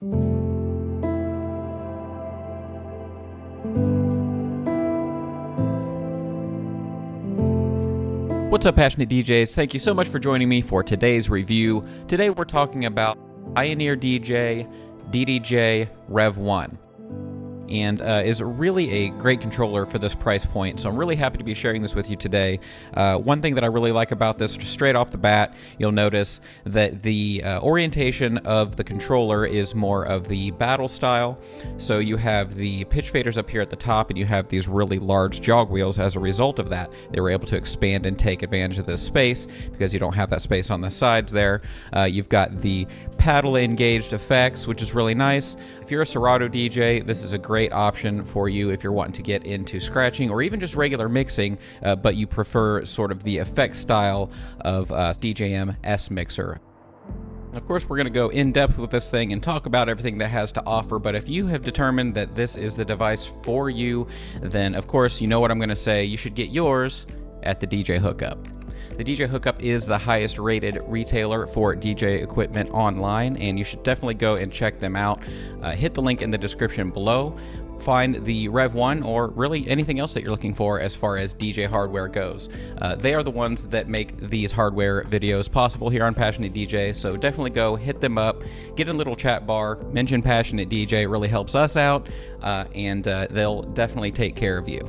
What's up, passionate DJs? Thank you so much for joining me for today's review. Today we're talking about Pioneer DJ DDJ-REV1. And is really a great controller for this price point, so I'm really happy to be sharing this with you today. One thing that I really like about this, straight off the bat, you'll notice that the orientation of the controller is more of the battle style. So you have the pitch faders up here at the top, and you have these really large jog wheels. As a result of that, they were able to expand and take advantage of this space because you don't have that space on the sides there. You've got the paddle engaged effects, which is really nice. If you're a Serato DJ, this is a great option for you if you're wanting to get into scratching or even just regular mixing, but you prefer sort of the effect style of DJM-S mixer. Of course, we're going to go in depth with this thing and talk about everything that it has to offer, but if you have determined that this is the device for you, then of course you know what I'm going to say. You should get yours at the DJ Hookup. The DJ Hookup is the highest rated retailer for DJ equipment online, and you should definitely go and check them out. Hit the link in the description below. Find the REV1 or really anything else that you're looking for as far as DJ hardware goes. They are the ones that make these hardware videos possible here on Passionate DJ, so definitely go hit them up, get in a little chat bar, mention Passionate DJ. It really helps us out, and they'll definitely take care of you.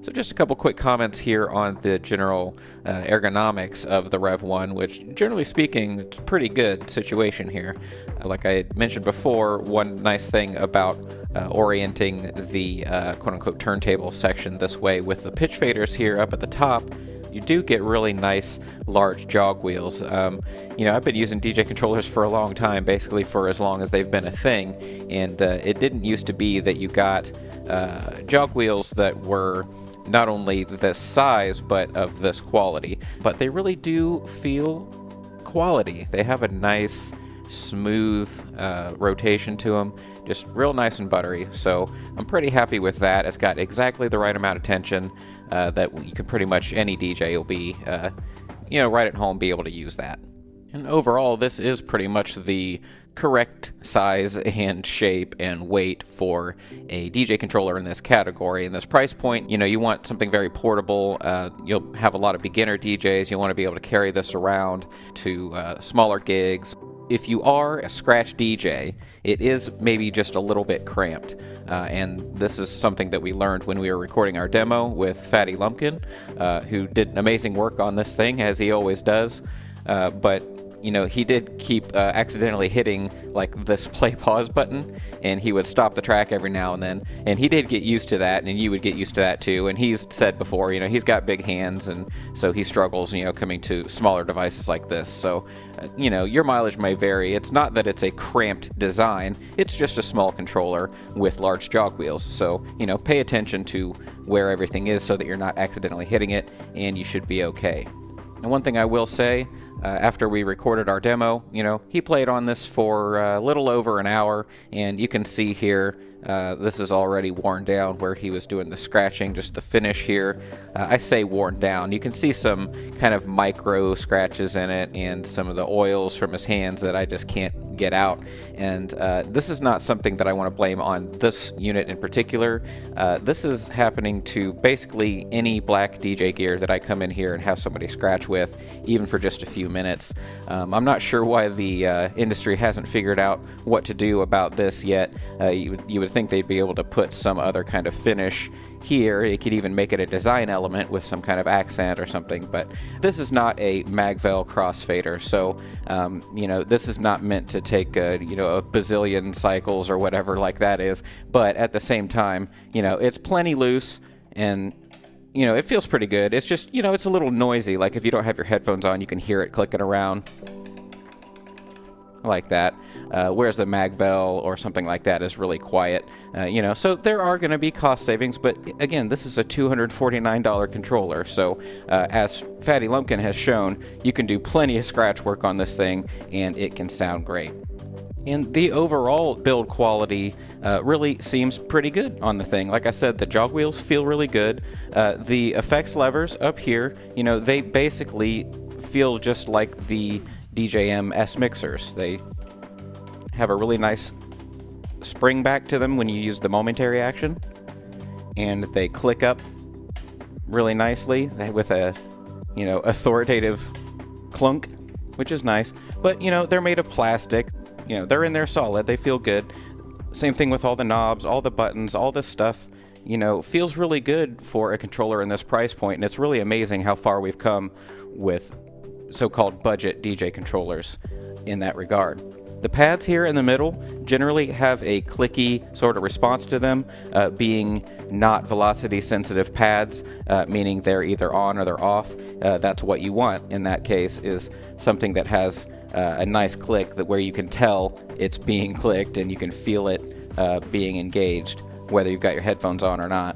So just a couple quick comments here on the general ergonomics of the REV1, which generally speaking, it's a pretty good situation here. Like I mentioned before, one nice thing about orienting the quote-unquote turntable section this way with the pitch faders here up at the top, you do get really nice large jog wheels. You know, I've been using DJ controllers for a long time, basically for as long as they've been a thing, and it didn't used to be that you got jog wheels that were not only this size but of this quality, but they really do feel quality. They have a nice smooth rotation to them, just real nice and buttery, so I'm pretty happy with that. It's got exactly the right amount of tension that you can pretty much, any DJ will be you know, right at home, be able to use that. And overall, this is pretty much the correct size and shape and weight for a DJ controller in this category. In this price point, you know, you want something very portable. You'll have a lot of beginner DJs. You want to be able to carry this around to smaller gigs. If you are a scratch DJ, it is maybe just a little bit cramped. And this is something that we learned when we were recording our demo with Fatty Lumpkin, who did amazing work on this thing, as he always does. But you know, he did keep accidentally hitting like this play pause button, and he would stop the track every now and then, and he did get used to that, and you would get used to that too. And he's said before, you know, he's got big hands, and so he struggles, you know, coming to smaller devices like this. So you know, your mileage may vary. It's not that it's a cramped design, it's just a small controller with large jog wheels. So you know, pay attention to where everything is so that you're not accidentally hitting it, and you should be okay. And one thing I will say, after we recorded our demo, you know, he played on this for a little over an hour, and you can see here, this is already worn down where he was doing the scratching, just the finish here. I say worn down. You can see some kind of micro scratches in it and some of the oils from his hands that I just can't get out. And this is not something that I want to blame on this unit in particular. This is happening to basically any black DJ gear that I come in here and have somebody scratch with, even for just a few minutes. I'm not sure why the industry hasn't figured out what to do about this yet. You would think they'd be able to put some other kind of finish here. You could even make it a design element with some kind of accent or something, but this is not a Magvel crossfader, so this is not meant to take a bazillion cycles or whatever like that is, but at the same time, it's plenty loose, and it feels pretty good. It's just, it's a little noisy. Like if you don't have your headphones on, you can hear it clicking around like that, whereas the Magvel or something like that is really quiet. So there are going to be cost savings, but again, this is a $249 controller, so as Fatty Lumpkin has shown, you can do plenty of scratch work on this thing, and it can sound great. And the overall build quality really seems pretty good on the thing. Like I said, the jog wheels feel really good. The effects levers up here, they basically feel just like the DJM-S mixers. They have a really nice spring back to them when you use the momentary action, and they click up really nicely with a authoritative clunk, which is nice. But they're made of plastic. They're in there solid. They feel good. Same thing with all the knobs, all the buttons, all this stuff. Feels really good for a controller in this price point, and it's really amazing how far we've come with so-called budget DJ controllers in that regard. The pads here in the middle generally have a clicky sort of response to them, being not velocity sensitive pads, meaning they're either on or they're off. That's what you want in that case, is something that has a nice click where you can tell it's being clicked and you can feel it being engaged, whether you've got your headphones on or not.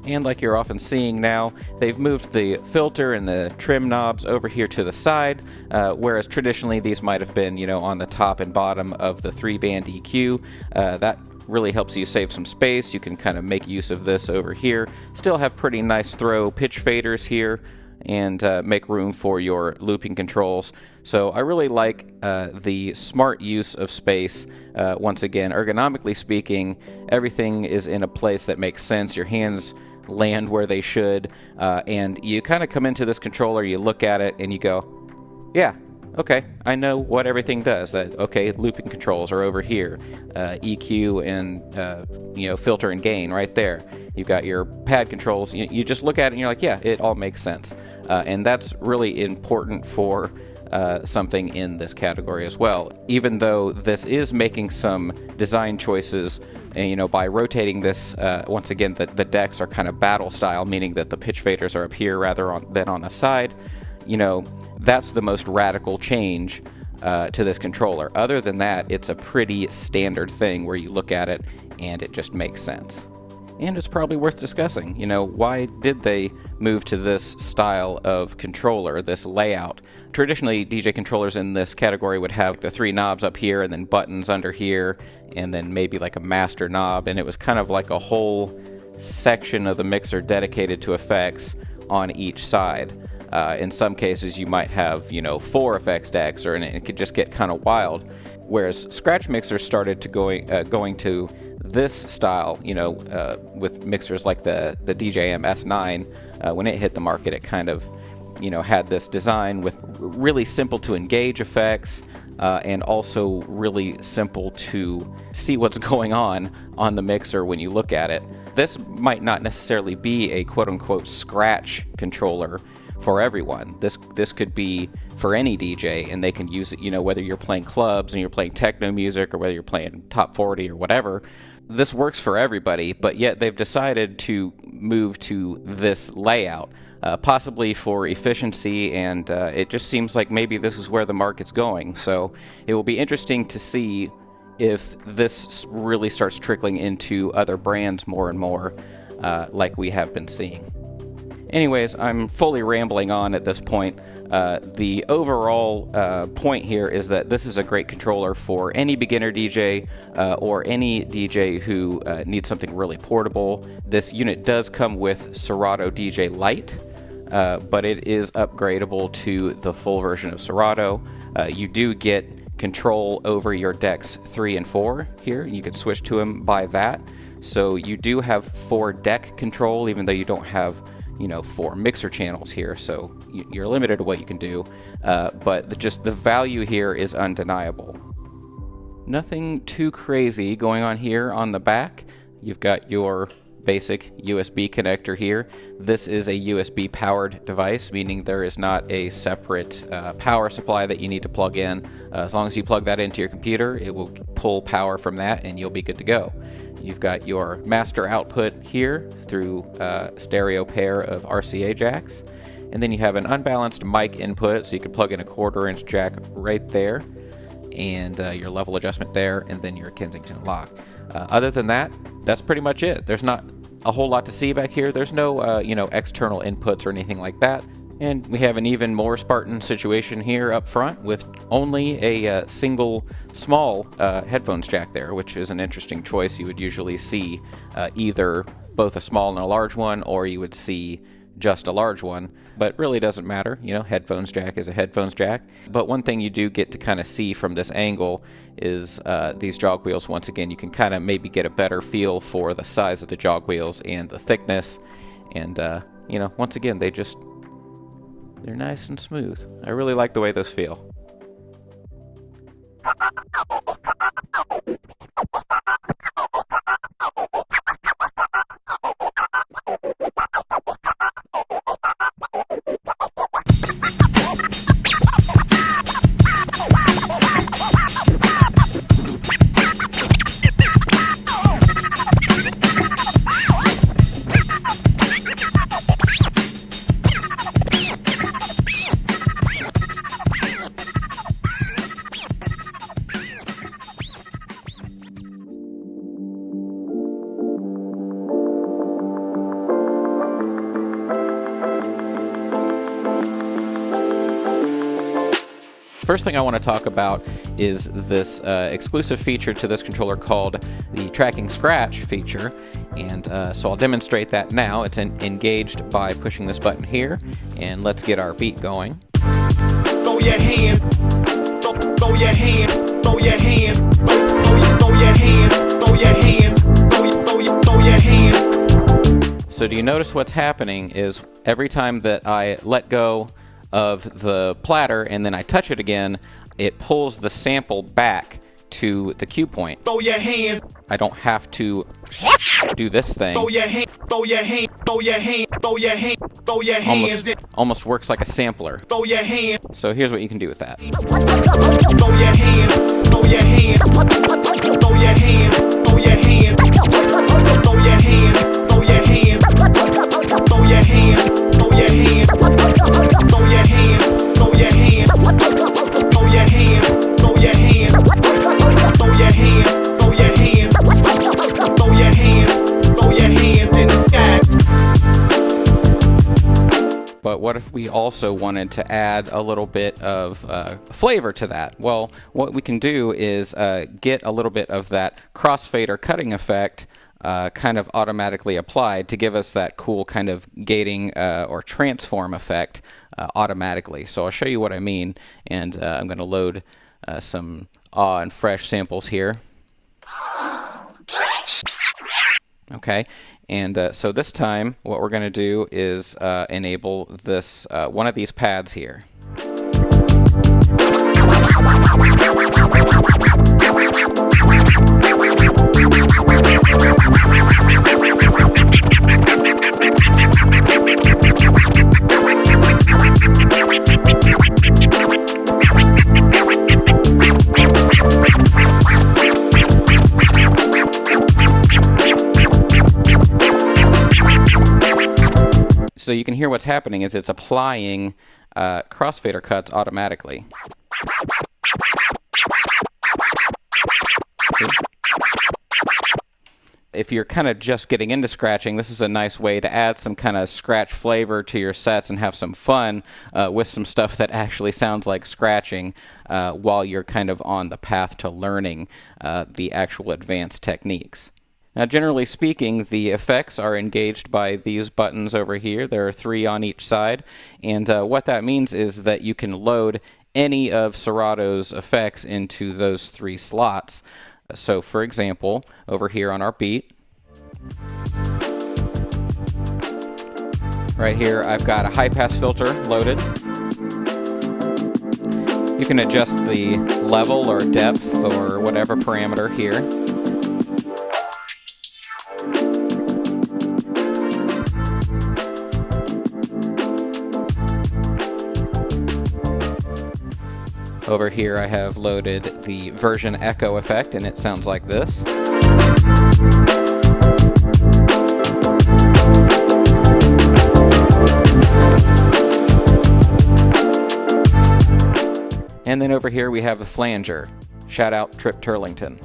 And like you're often seeing now, they've moved the filter and the trim knobs over here to the side, whereas traditionally these might have been, on the top and bottom of the 3-band EQ. That really helps you save some space. You can kind of make use of this over here. Still have pretty nice throw pitch faders here, and make room for your looping controls. So I really like the smart use of space. Once again, ergonomically speaking, everything is in a place that makes sense. Your hands land where they should, and you kind of come into this controller, you look at it, and you go, yeah, okay, I know what everything does. Okay, looping controls are over here, EQ and filter and gain right there. You've got your pad controls. You just look at it and you're like, yeah, it all makes sense, and that's really important for something in this category as well. Even though this is making some design choices, and by rotating this, once again, the decks are kind of battle style, meaning that the pitch faders are up here rather than on the side. That's the most radical change to this controller. Other than that, it's a pretty standard thing where you look at it and it just makes sense. And it's probably worth discussing, why did they move to this style of controller, this layout? Traditionally, DJ controllers in this category would have the 3 knobs up here and then buttons under here, and then maybe like a master knob, and it was kind of like a whole section of the mixer dedicated to effects on each side. In some cases, you might have, 4 effects decks, and it could just get kind of wild. Whereas scratch mixers started to going to this style, with mixers like the DJM-S9, when it hit the market, it kind of, had this design with really simple to engage effects, and also really simple to see what's going on the mixer when you look at it. This might not necessarily be a quote-unquote scratch controller for everyone. This could be for any DJ, and they can use it, whether you're playing clubs and you're playing techno music, or whether you're playing top 40 or whatever. This works for everybody, but yet they've decided to move to this layout, possibly for efficiency, and it just seems like maybe this is where the market's going. So it will be interesting to see if this really starts trickling into other brands more and more, like we have been seeing. Anyways, I'm fully rambling on at this point. The overall point here is that this is a great controller for any beginner DJ or any DJ who needs something really portable. This unit does come with Serato DJ Lite, but it is upgradable to the full version of Serato. You do get control over your decks 3 and 4 here. You can switch to them by that. So you do have 4 deck control, even though you don't have 4 mixer channels here, so you're limited to what you can do, but just the value here is undeniable. Nothing too crazy going on here on the back. You've got your basic USB connector here. This is a USB powered device, meaning there is not a separate power supply that you need to plug in. As long as you plug that into your computer, it will pull power from that and you'll be good to go. You've got your master output here through a stereo pair of RCA jacks. And then you have an unbalanced mic input, so you can plug in a 1/4-inch jack right there, and your level adjustment there, and then your Kensington lock. Other than that, that's pretty much it. There's not a whole lot to see back here. There's no external inputs or anything like that. And we have an even more Spartan situation here up front with only a single small headphones jack there, which is an interesting choice. You would usually see either both a small and a large one, or you would see just a large one, but really doesn't matter. Headphones jack is a headphones jack. But one thing you do get to kind of see from this angle is these jog wheels. Once again, you can kind of maybe get a better feel for the size of the jog wheels and the thickness. And, once again, they're nice and smooth. I really like the way those feel. First thing I want to talk about is this exclusive feature to this controller called the tracking scratch feature, and so I'll demonstrate that now. It's engaged by pushing this button here, and let's get our beat going. Throw your hands, throw your hands, throw your hands, throw your hands, throw your hands, throw your hands. So do you notice what's happening is every time that I let go of the platter and then I touch it again, it pulls the sample back to the cue point. Throw your hands. I don't have to do this thing. Throw your hand, throw your hand, throw your hand, throw your hand, throw your hands. Almost works like a sampler. Throw your hand. So here's what you can do with that. Throw your hand, throw your hand, throw your hand, throw your hand, throw your hand, throw your hand, throw your hand, throw your hand, throw your hand, throw your hand, throw your hand, throw your hand, throw your hand, throw your hand, throw your hand, throw your hands in the sky. But what if we also wanted to add a little bit of flavor to that? Well, what we can do is get a little bit of that crossfader cutting effect kind of automatically applied to give us that cool kind of gating or transform effect automatically. So I'll show you what I mean, and I'm going to load some awe and fresh samples here. Okay, and so this time what we're going to do is enable this one of these pads here. So you can hear what's happening is it's applying crossfader cuts automatically. If you're kind of just getting into scratching, this is a nice way to add some kind of scratch flavor to your sets and have some fun with some stuff that actually sounds like scratching while you're kind of on the path to learning the actual advanced techniques. Now, generally speaking, the effects are engaged by these buttons over here. There are 3 on each side, and what that means is that you can load any of Serato's effects into those 3 slots. So, for example, over here on our beat, right here I've got a high-pass filter loaded. You can adjust the level or depth or whatever parameter here. Over here I have loaded the version echo effect, and it sounds like this. And then over here we have the flanger. Shout out Trip Turlington.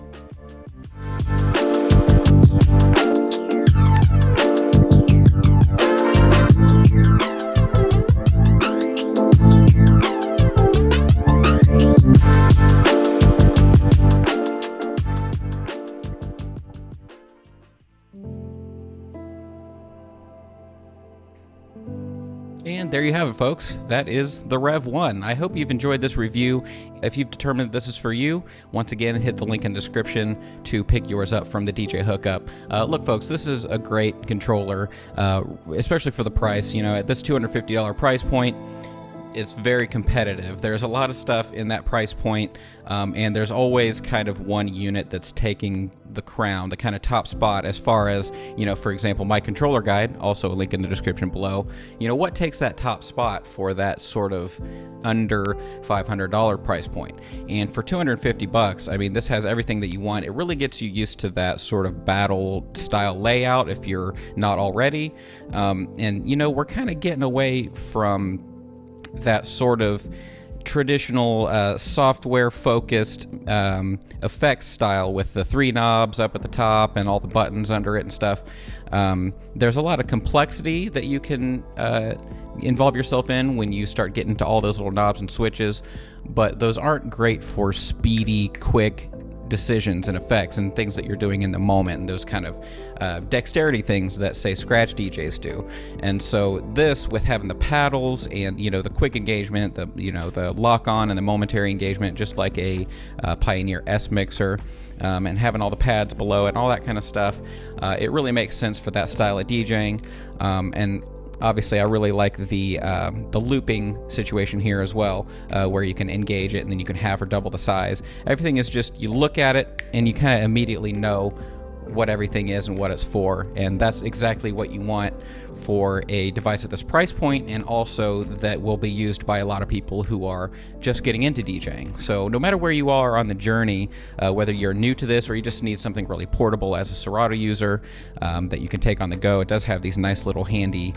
And there you have it, folks. That is the REV1. I hope you've enjoyed this review. If you've determined this is for you, once again, hit the link in the description to pick yours up from the DJ Hookup. Look, folks, this is a great controller, especially for the price. You know, at this $250 price point, it's very competitive. There's a lot of stuff in that price point, and there's always kind of one unit that's taking the crown, the kind of top spot as far as, you know, for example, my controller guide, also a link in the description below. You know, what takes that top spot for that sort of under $500 price point? And for $250, I mean, this has everything that you want. It really gets you used to that sort of battle style layout if you're not already. And, you know, we're kind of getting away from that sort of traditional software-focused effects style with the 3 knobs up at the top and all the buttons under it and stuff. There's a lot of complexity that you can involve yourself in when you start getting to all those little knobs and switches, but those aren't great for speedy, quick decisions and effects and things that you're doing in the moment, and those kind of dexterity things that, say, scratch DJs do. And so this, with having the paddles and, you know, the quick engagement, the, you know, the lock on and the momentary engagement, just like a Pioneer S mixer, and having all the pads below it and all that kind of stuff, it really makes sense for that style of DJing. And obviously, I really like the looping situation here as well, where you can engage it and then you can half or double the size. Everything is just, you look at it and you kind of immediately know what everything is and what it's for, and that's exactly what you want for a device at this price point, and also that will be used by a lot of people who are just getting into DJing. So no matter where you are on the journey, whether you're new to this or you just need something really portable as a Serato user that you can take on the go, it does have these nice little handy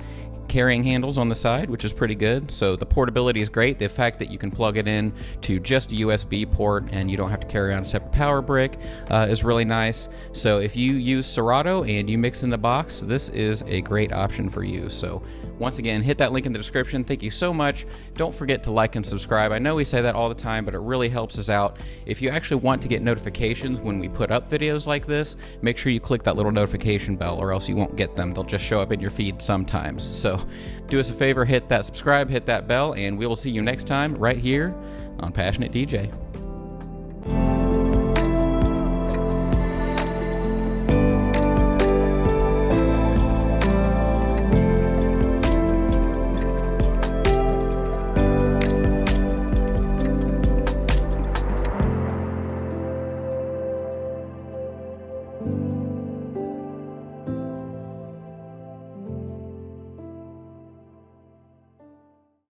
carrying handles on the side, which is pretty good. So the portability is great. The fact that you can plug it in to just a USB port and you don't have to carry on a separate power brick is really nice. So if you use Serato and you mix in the box, this is a great option for you. So once again, hit that link in the description. Thank you so much. Don't forget to like and subscribe. I know we say that all the time, but it really helps us out. If you actually want to get notifications when we put up videos like this, make sure you click that little notification bell, or else you won't get them. They'll just show up in your feed sometimes. So do us a favor, hit that subscribe, hit that bell, and we will see you next time right here on Passionate DJ.